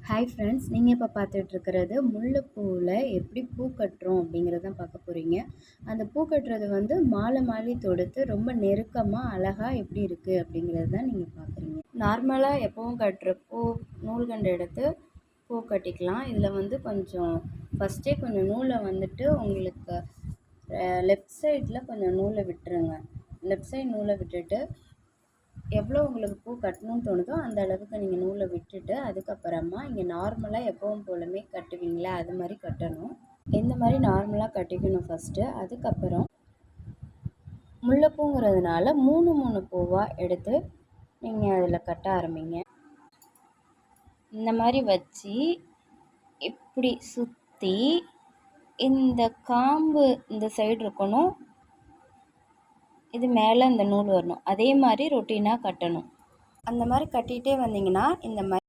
Hi friends, நீங்கள் இப்போ பார்த்துட்ருக்கிறது முல்லைப்பூவில் எப்படி பூ கட்டுறோம் அப்படிங்கிறது தான் பார்க்க போகிறீங்க. அந்த பூ கட்டுறது வந்து மாலை மாதிரி தொடுத்து ரொம்ப நெருக்கமாக அழகாக எப்படி இருக்குது அப்படிங்கிறது தான் நீங்கள் பார்க்குறீங்க. நார்மலாக எப்பவும் கட்டுற பூ நூல்கண்டு எடுத்து பூ கட்டிக்கலாம். இதில் வந்து கொஞ்சம் ஃபஸ்ட்டே கொஞ்சம் நூலை வந்துட்டு உங்களுக்கு லெஃப்ட் சைடில் கொஞ்சம் நூலை விட்டுருங்க. லெஃப்ட் சைடு நூலை விட்டுட்டு எவ்வளோ உங்களுக்கு பூ கட்டணும்னு தோணுதோ அந்த அளவுக்கு நீங்கள் நூலை விட்டுட்டு அதுக்கப்புறமா இங்கே நார்மலாக எப்பவும் போலுமே கட்டுவீங்களா அது மாதிரி கட்டணும். இந்த மாதிரி நார்மலாக கட்டிக்கணும் ஃபஸ்ட்டு. அதுக்கப்புறம் முல்லைப்பூங்கிறதுனால மூணு மூணு பூவாக எடுத்து நீங்கள் அதில் கட்ட ஆரம்பிங்க. இந்த மாதிரி வச்சு இப்படி சுற்றி இந்த காம்பு இந்த சைடு இருக்கணும், இது மேலே இந்த நூல் வரணும். அதே மாதிரி ரொட்டீனாக கட்டணும். அந்த மாதிரி கட்டிகிட்டே வந்தீங்கன்னா இந்த மாதிரி